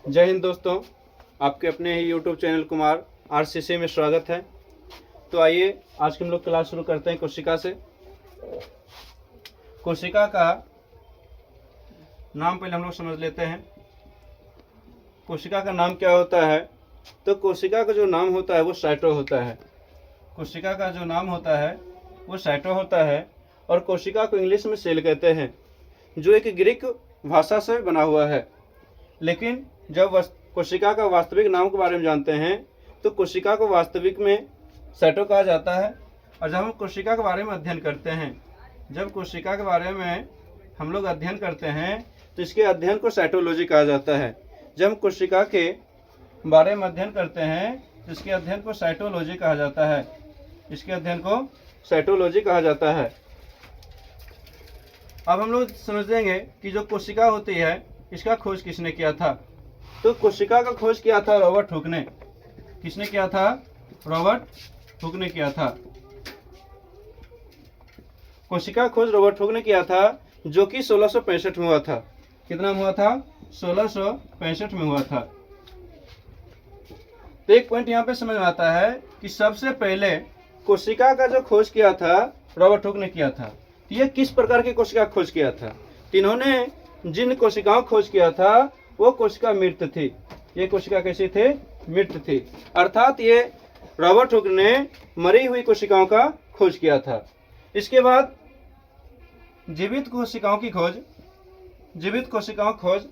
जय हिंद दोस्तों, आपके अपने ही यूट्यूब चैनल कुमार आरसीसी में स्वागत है। तो आइए आज के हम लोग क्लास शुरू करते हैं कोशिका से। कोशिका का नाम पहले हम लोग समझ लेते हैं। कोशिका का नाम क्या होता है? तो कोशिका का जो नाम होता है वो साइटो होता है। कोशिका का जो नाम होता है वो साइटो होता है और कोशिका को इंग्लिश में सेल कहते हैं, जो एक ग्रीक भाषा से बना हुआ है। लेकिन जब कोशिका का वास्तविक नाम के बारे में जानते हैं तो कोशिका को वास्तविक में साइटो कहा जाता है। और जब हम कोशिका के बारे में अध्ययन करते हैं, जब कोशिका के बारे में हम लोग अध्ययन करते हैं तो इसके अध्ययन को साइटोलॉजी कहा जाता है। जब हम कोशिका के बारे में अध्ययन करते हैं तो इसके अध्ययन को साइटोलॉजी कहा जाता है। इसके अध्ययन को साइटोलॉजी कहा जाता है। अब हम लोग समझेंगे कि जो कोशिका होती है इसका खोज किसने किया था। तो कोशिका का खोज किया था रॉबर्ट हुक ने। किसने किया था? रॉबर्ट हुक ने किया था। कोशिका का खोज रॉबर्ट हुक ने किया था, जो कि 1665 में हुआ था। कितना में हुआ था? 1665 में हुआ था। तो एक पॉइंट यहाँ पे समझ में आता है कि सबसे पहले कोशिका का जो खोज किया था रॉबर्ट हुक ने किया था। ये किस प्रकार की कोशिका का खोज किया था? इन्होंने जिन कोशिकाओं खोज किया था वो कोशिका मृत थी। ये कोशिका कैसी थी? मृत थी। अर्थात ये रॉबर्ट हुक ने मरी हुई कोशिकाओं का खोज किया था। इसके बाद जीवित कोशिकाओं की खोज, जीवित कोशिकाओं की खोज,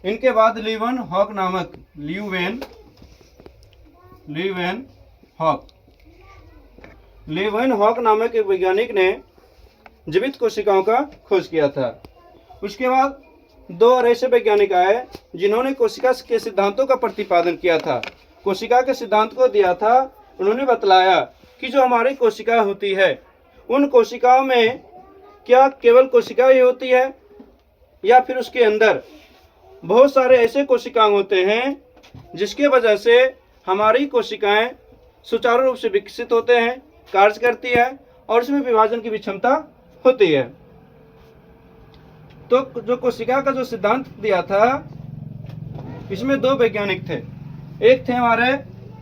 इनके बाद ल्यूवेन हॉक नामक ल्यूवेन हॉक नामक एक वैज्ञानिक ने जीवित कोशिकाओं का खोज किया था। उसके बाद दो और ऐसे वैज्ञानिक आए जिन्होंने कोशिका के सिद्धांतों का प्रतिपादन किया था। कोशिका के सिद्धांत को दिया था। उन्होंने बतलाया कि जो हमारी कोशिका होती है उन कोशिकाओं में क्या केवल कोशिका ही होती है या फिर उसके अंदर बहुत सारे ऐसे कोशिकाएं होते हैं जिसके वजह से हमारी कोशिकाएं सुचारू रूप से विकसित होते हैं, कार्य करती है और उसमें विभाजन की भी क्षमता होती है। तो जो कोशिका का जो सिद्धांत दिया था इसमें दो वैज्ञानिक थे। एक थे हमारे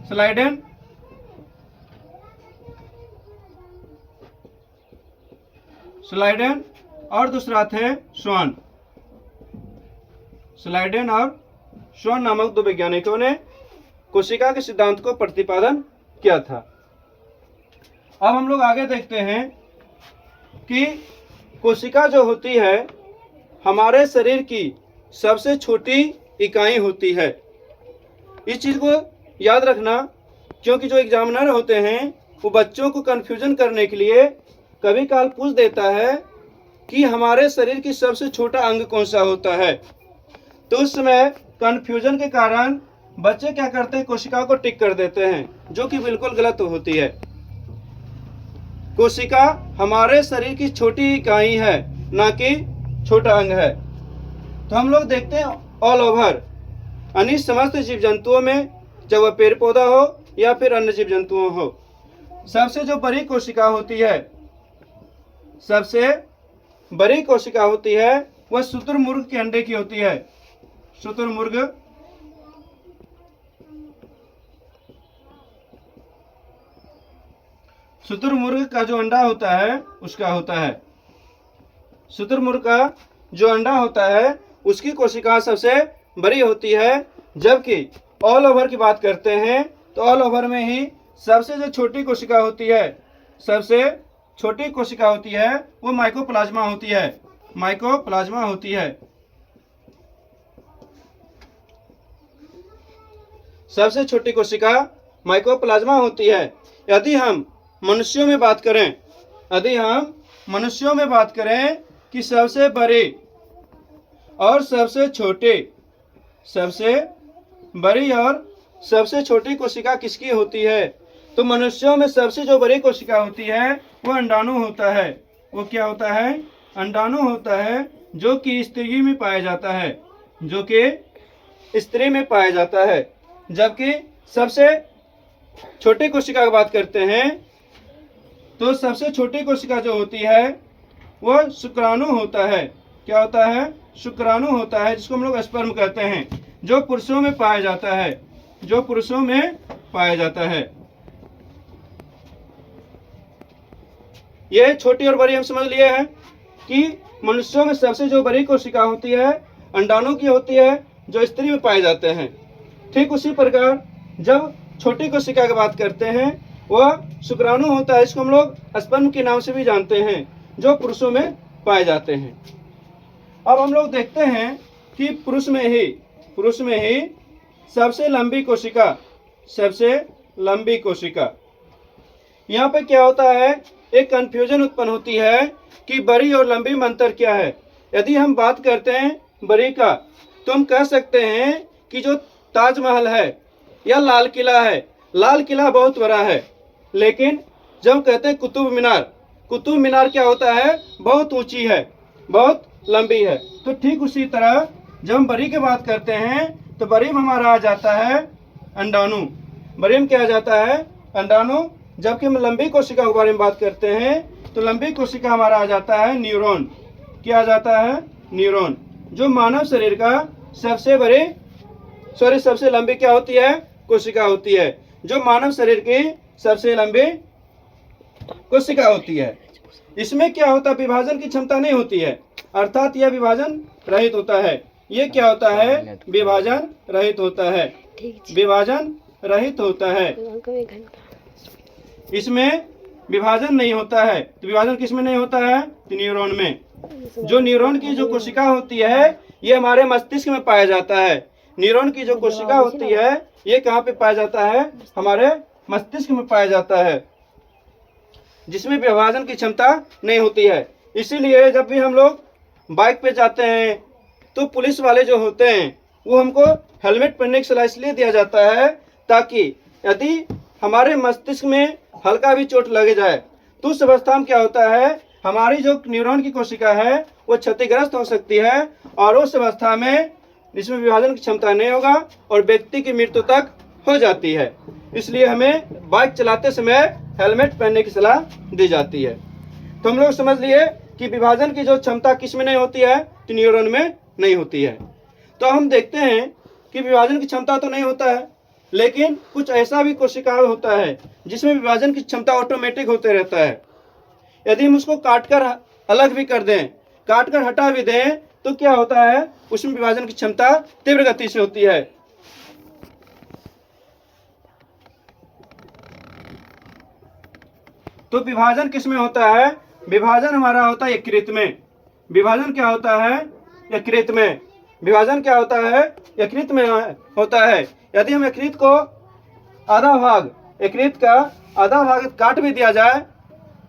स्लाइडेन और दूसरा थे स्वान। स्लाइडेन और स्वान नामक दो वैज्ञानिकों ने कोशिका के सिद्धांत को प्रतिपादन किया था। अब हम लोग आगे देखते हैं कि कोशिका जो होती है हमारे शरीर की सबसे छोटी इकाई होती है। इस चीज को याद रखना, क्योंकि जो एग्जामिनर होते हैं वो बच्चों को कंफ्यूजन करने के लिए कभी काल पूछ देता है कि हमारे शरीर की सबसे छोटा अंग कौन सा होता है। तो उस समय कंफ्यूजन के कारण बच्चे क्या करते हैं? कोशिका को टिक कर देते हैं, जो कि बिल्कुल गलत होती है। कोशिका हमारे शरीर की छोटी इकाई है, ना कि छोटा अंग है। तो हम लोग देखते हैं ऑल ओवर यानी समस्त जीव जंतुओं में, चाहे वह पेड़ पौधा हो या फिर अन्य जीव जंतुओं हो, सबसे जो बड़ी कोशिका होती है, सबसे बड़ी कोशिका होती है वह शुतुरमुर्ग के अंडे की होती है। शुतुरमुर्ग का जो अंडा होता है उसका होता है। शुतुरमुर्ग का जो अंडा होता है उसकी कोशिका सबसे बड़ी होती है। जबकि ऑल ओवर की बात करते हैं तो ऑल ओवर में ही सबसे जो छोटी कोशिका होती है, सबसे छोटी कोशिका होती है वो माइकोप्लाज्मा होती है। माइकोप्लाज्मा होती है। सबसे छोटी कोशिका माइकोप्लाज्मा होती है। यदि हम मनुष्यों में बात करें कि सबसे बड़ी और सबसे छोटी, सबसे बड़ी और सबसे छोटी कोशिका किसकी होती है? तो मनुष्यों में सबसे जो बड़ी कोशिका होती है वो अंडाणु होता है। वो क्या होता है? अंडाणु होता है, जो कि स्त्री में पाया जाता है, जो कि स्त्री में पाया जाता है। जबकि सबसे छोटी कोशिका की बात करते हैं तो सबसे छोटी कोशिका जो होती है वह शुक्राणु होता है। क्या होता है? शुक्राणु होता है, जिसको हम लोग स्पर्म कहते हैं। जो पुरुषों में पाया जाता है, जो पुरुषों में पाया जाता है। यह छोटी और बड़ी हम समझ लिए हैं कि मनुष्यों में सबसे जो बड़ी कोशिका होती है अंडाणु की होती है, जो स्त्री में पाए जाते हैं। ठीक उसी प्रकार जब छोटी कोशिका की बात करते हैं वह शुक्राणु होता है, इसको हम लोग स्पर्म के नाम से भी जानते हैं, जो पुरुषों में पाए जाते हैं। अब हम लोग देखते हैं कि पुरुष में ही सबसे लंबी कोशिका, यहाँ पे क्या होता है, एक कंफ्यूजन उत्पन्न होती है कि बड़ी और लंबी में अंतर क्या है। यदि हम बात करते हैं बड़ी का, तो हम कह सकते हैं कि जो ताजमहल है या लाल किला है, लाल किला बहुत बड़ा है, लेकिन जब हम कहते हैं कुतुब मीनार क्या होता है, बहुत ऊंची है, बहुत लंबी है। तो ठीक उसी तरह जब हम बड़ी की बात करते हैं तो बड़ी में हमारा आ जाता है अंडाणु, बड़ी में क्या आ जाता है, अंडाणु। जबकि हम लंबी कोशिका के बारे में बात करते हैं तो लंबी कोशिका हमारा आ जाता है न्यूरॉन। क्या आ जाता है, न्यूरॉन, जो मानव शरीर का सबसे लंबी क्या होती है, कोशिका होती है, जो मानव शरीर की सबसे लंबी कोशिका होती है। इसमें क्या होता है, विभाजन की क्षमता नहीं होती है, अर्थात यह विभाजन रहित होता है। ये क्या होता है, विभाजन रहित होता है, विभाजन रहित होता है। इसमें विभाजन नहीं होता है। तो विभाजन किसमें नहीं होता है, तो न्यूरॉन में। जो न्यूरॉन की जो कोशिका होती है ये हमारे मस्तिष्क में पाया जाता है। न्यूरॉन की जो कोशिका होती है ये कहाँ पे पाया जाता है, हमारे मस्तिष्क में पाया जाता है, जिसमें विभाजन की क्षमता नहीं होती है। इसीलिए जब भी हम लोग बाइक पे जाते हैं तो पुलिस वाले जो होते हैं वो हमको हेलमेट पहनने की सलाह इसलिए दिया जाता है ताकि यदि हमारे मस्तिष्क में हल्का भी चोट लग जाए तो उस अवस्था में क्या होता है, हमारी जो न्यूरॉन की कोशिका है वो क्षतिग्रस्त हो सकती है और उस अवस्था में इसमें विभाजन की क्षमता नहीं होगा और व्यक्ति की मृत्यु तक हो जाती है। इसलिए हमें बाइक चलाते समय हेलमेट पहनने की सलाह दी जाती है। तो हम लोग समझ लिए कि विभाजन की जो क्षमता किस में नहीं होती है, तो न्यूरॉन में नहीं होती है। तो हम देखते हैं कि विभाजन की क्षमता तो नहीं होता है, लेकिन कुछ ऐसा भी कोशिका होता है जिसमें विभाजन की क्षमता ऑटोमेटिक होते रहता है। यदि हम उसको काटकर अलग भी कर दें, काटकर हटा भी दें, तो क्या होता है, उसमें विभाजन की क्षमता तीव्र गति से होती है। तो विभाजन किस में होता है, विभाजन हमारा होता है यकृत में। विभाजन क्या होता है, यकृत में। विभाजन क्या होता है, यकृत में होता है। यदि हम यकृत को यकृत का आधा भाग काट भी दिया जाए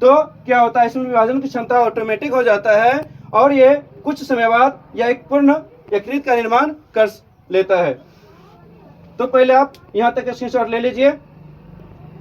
तो क्या होता है, इसमें विभाजन की क्षमता ऑटोमेटिक हो जाता है और ये कुछ समय बाद या एक पूर्ण यकृत का निर्माण कर लेता है। तो पहले आप यहाँ तक स्क्रीनशॉट ले लीजिए।